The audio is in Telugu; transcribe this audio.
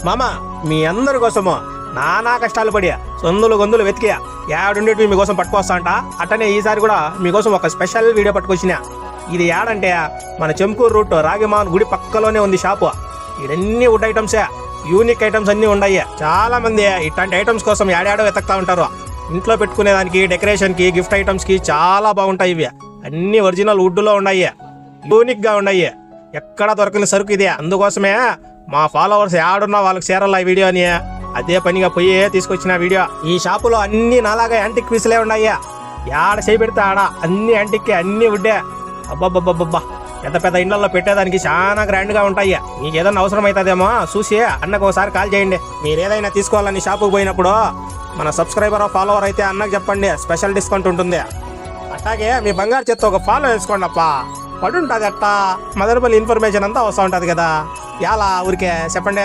మామ మీ అందరి కోసము నానా కష్టాలు పడి సొందులు గొంతులు వెతికియా ఏడుండేటివి మీకోసం పట్టుకొస్తా అంట. అట్టనే ఈసారి కూడా మీకోసం ఒక స్పెషల్ వీడియో పట్టుకొచ్చినా. ఇది ఏడంటే మన చెంకూరు రూట్ రాగిమాన్ గుడి పక్కలోనే ఉంది షాపు. ఇవన్నీ వుడ్ ఐటమ్సే, యూనిక్ ఐటమ్స్ అన్ని ఉన్నాయి. చాలా మంది ఇట్లాంటి ఐటమ్స్ కోసం ఏడాడో వెతకుతా ఉంటారు. ఇంట్లో పెట్టుకునేదానికి, డెకరేషన్ కి, గిఫ్ట్ ఐటమ్స్ కి చాలా బాగుంటాయి. ఇవి అన్ని ఒరిజినల్ వుడ్ లో ఉన్నాయి, యూనిక్ గా ఉన్నాయి. ఎక్కడ దొరకని సరుకు ఇదే. అందుకోసమే మా ఫాలోవర్స్ ఏడున్నా వాళ్ళకి చేరాల ఈ వీడియో అని అదే పనిగా పోయి తీసుకొచ్చిన వీడియో. ఈ షాపులో అన్ని నాలాగా యాంటిక్ పీసులే ఉన్నాయి. ఏడ చేయి పెడితే ఆడ అన్ని యాంటిక్, అన్ని వుడ్డే. అబ్బబ్బబ్బబ్బా, పెద్ద పెద్ద ఇండ్లలో పెట్టేదానికి చాలా గ్రాండ్ గా ఉంటాయి. మీకు ఏదైనా అవసరం అవుతుందేమో చూసి అన్నకు ఒకసారి కాల్ చేయండి. మీరు ఏదైనా తీసుకోవాలని షాపుకు పోయినప్పుడు మన సబ్స్క్రైబర్ ఫాలోవర్ అయితే అన్నకు చెప్పండి, స్పెషల్ డిస్కౌంట్ ఉంటుంది. అట్లాగే మీ బంగారు చేత్తో ఒక ఫాలో వేసుకోండి అప్ప, పడుంటుంది. అట్టా మదనపల్లి ఇన్ఫర్మేషన్ అంతా వస్తూ ఉంటుంది కదా. ఎలా ఊరికే చెప్పండి.